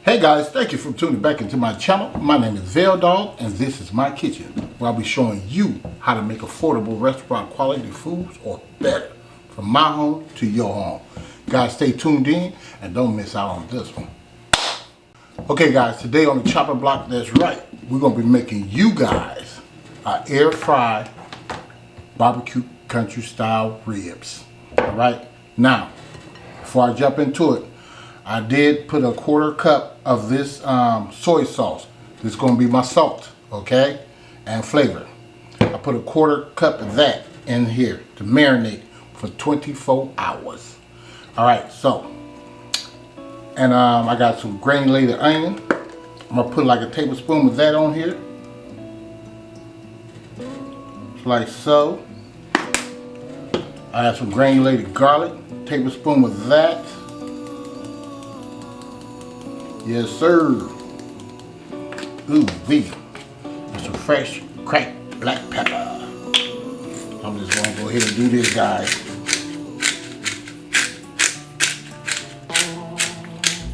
Hey guys, thank you for tuning back into my channel. My name is VELDOGGS and this is my kitchen, where I'll be showing you how to make affordable restaurant quality foods or better, from my home to your home. Guys, stay tuned in and don't miss out on this one. Okay guys, today on the chopper block, that's right, we're going to be making you guys an air fried barbecue country style ribs. Alright, now before I jump into it, I did put a 1/4 cup of this soy sauce. This is going to be my salt, okay, and flavor. I put a 1/4 cup of that in here to marinate for 24 hours. All right, so, and I got some granulated onion. I'm going to put like a tablespoon of that on here. Like so. I have some granulated garlic, tablespoon of that. Yes, sir. Ooh, wee. And some fresh cracked black pepper. I'm just gonna go ahead and do this, guys.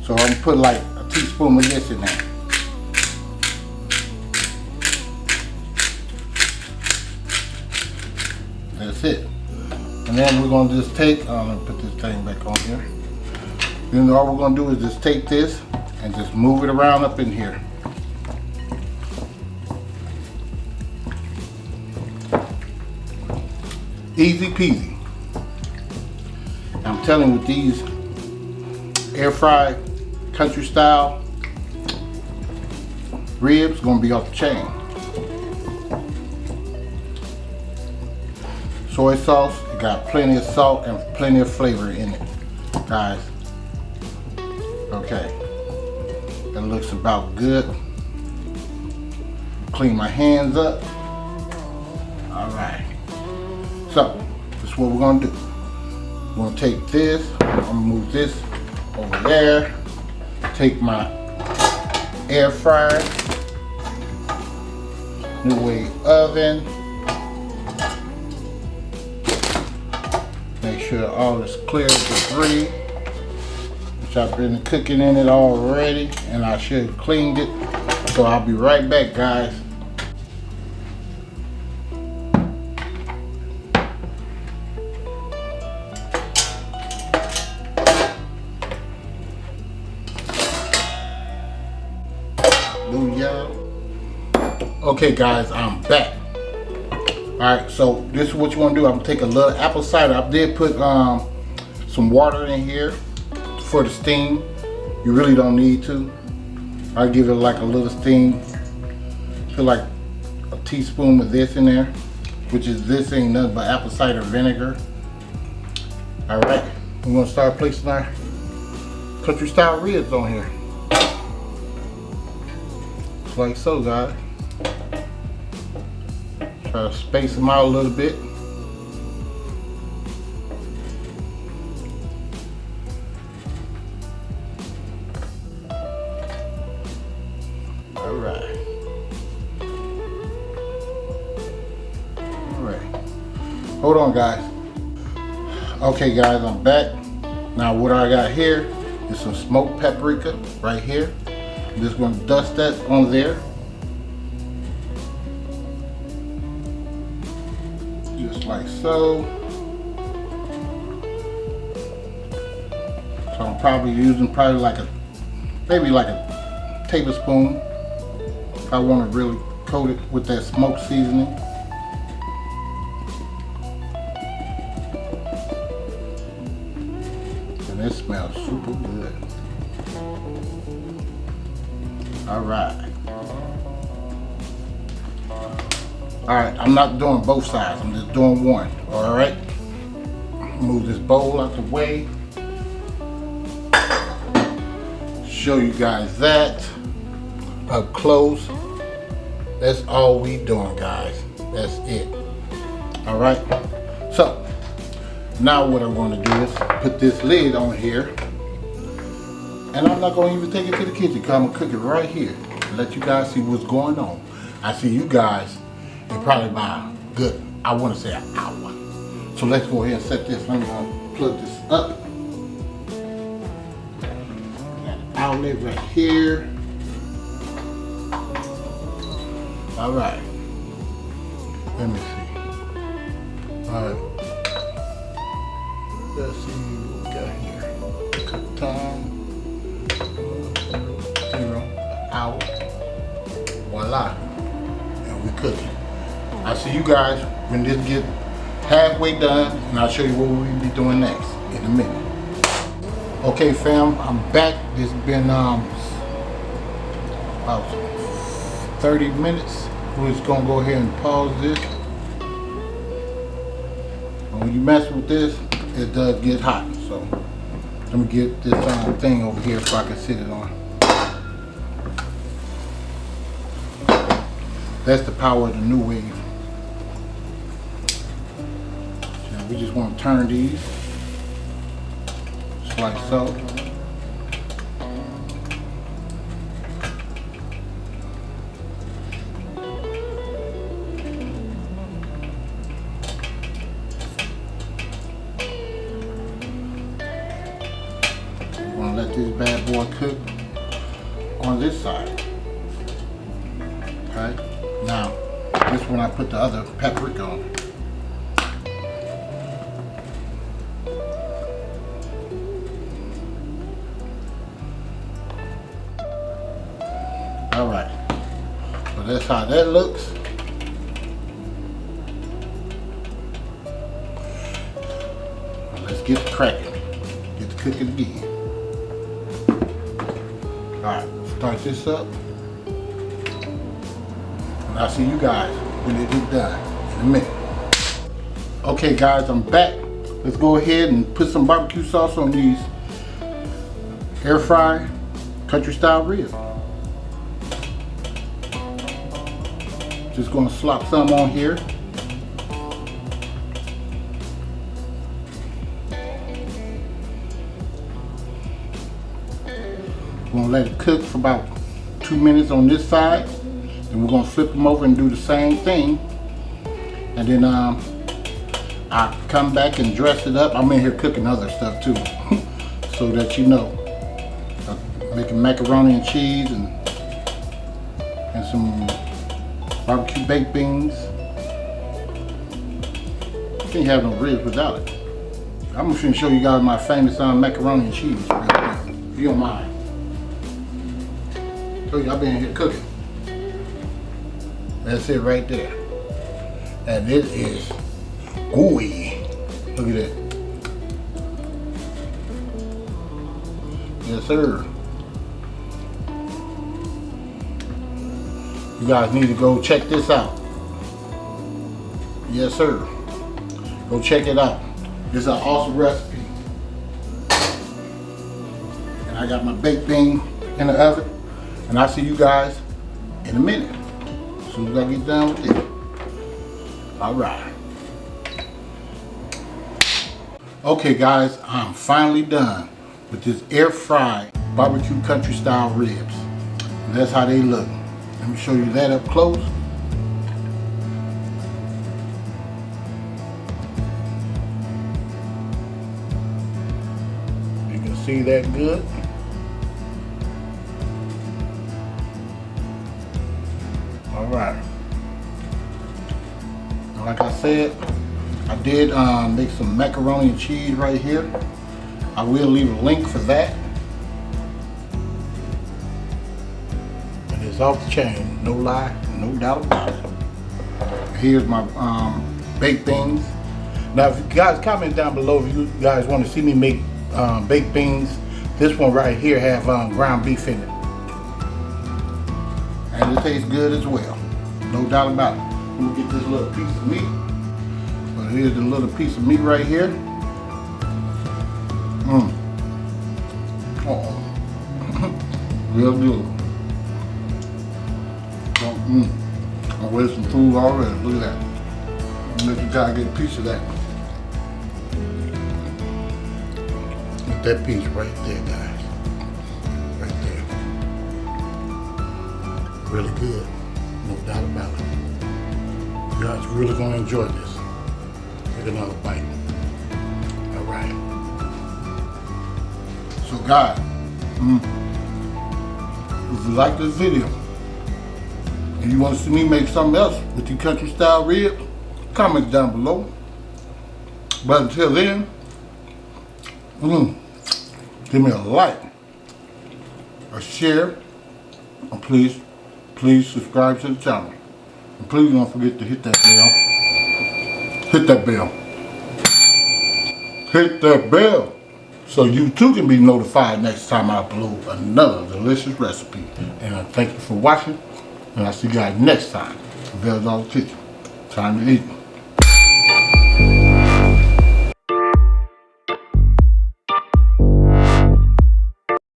So I'm gonna put like a teaspoon of this in there. That's it. And then we're gonna just take, let me put this thing back on here. Then all we're gonna do is just take this and just move it around up in here. Easy peasy. I'm telling you, with these air fried country style ribs, gonna be off the chain. Soy sauce, it got plenty of salt and plenty of flavor in it, guys. Okay. That looks about good. Clean my hands up. All right. So, this is what we're gonna do. We're gonna take this, I'm gonna move this over there. Take my air fryer, new way oven. Make sure all is clear of debris. I've been cooking in it already and I should have cleaned it, so I'll be right back, guys. Okay guys, I'm back. Alright, so this is what you want to do. I'm going to take a little apple cider. I did put some water in here for the steam. You really don't need to. I give it like a little steam. Put like a teaspoon of this in there, which is, this ain't nothing but apple cider vinegar. All right, we're gonna start placing our country style ribs on here. Just like so, guys. Try to space them out a little bit. Hold on, guys. Okay guys, I'm back. Now what I got here is some smoked paprika right here. I'm just going to dust that on there. Just like so. So I'm probably using like maybe like a tablespoon if I want to really coat it with that smoked seasoning. It smells super good. All right. All right, I'm not doing both sides. I'm just doing one. All right. Move this bowl out the way. Show you guys that up close. That's all we doing, guys. That's it. All right. So now what I'm going to do is put this lid on here, and I'm not going to even take it to the kitchen because I'm going to cook it right here and let you guys see what's going on. I see you guys in probably about a good, I want to say, an hour. So let's go ahead and set this. I'm going to plug this up. outlet right here. All right. Let me see. All right. Let's see what we got here. Cook time. 0 hour. Voila. And we're cooking. I'll see you guys when this gets halfway done, and I'll show you what we'll be doing next in a minute. Okay, fam, I'm back. It's been about 30 minutes. We're just gonna go ahead and pause this. And when you mess with this, it does get hot. So let me get this thing over here so I can sit it on. That's the power of the new wave. Now we just want to turn these just like so. We're going to let this bad boy cook on this side. Okay. Now, this is when I put the other paprika on. All right. So that's how that looks. Now let's get the cracking. Get the cooking again. All right. Start this up. I'll see you guys when it gets done in a minute. Okay guys, I'm back. Let's go ahead and put some barbecue sauce on these air fry country style ribs. Just gonna slop some on here. We're gonna let it cook for about 2 minutes on this side. And we're gonna flip them over and do the same thing. And then I'll come back and dress it up. I'm in here cooking other stuff too, so that you know. I'm making macaroni and cheese and some barbecue baked beans. Can't have no ribs without it. I'm just gonna show you guys my famous macaroni and cheese, if you don't mind. So y'all been here cooking. That's it right there. And it is gooey. Look at that. Yes, sir. You guys need to go check this out. Yes, sir. Go check it out. This is an awesome recipe. And I got my baked bean in the oven. And I'll see you guys in a minute. As soon as I get done with it. All right. Okay guys, I'm finally done with this air fried barbecue country style ribs. And that's how they look. Let me show you that up close. You can see that good. All right. Like I said, I did make some macaroni and cheese right here. I will leave a link for that. And it's off the chain, no lie, no doubt about it. Here's my baked beans. Now, if you guys comment down below if you guys want to see me make baked beans, this one right here have ground beef in it. And it tastes good as well, no doubt about it. Let me get this little piece of meat. So here's the little piece of meat right here. Real good. I'm wasting food already. Look at that. Let you guys get a piece of that. Get that piece right there, guys. Right there. Really good. No doubt about it. You guys are really going to enjoy this. Take another bite. All right. So guys, you like this video and you want to see me make something else with the country style ribs, comment down below. But until then, give me a like, a share, and please subscribe to the channel. And please don't forget to hit that bell. Hit that bell. Hit that bell so you too can be notified next time I upload another delicious recipe. And I thank you for watching, and I'll see you guys next time. VELDOGGS Kitchen. Time to eat.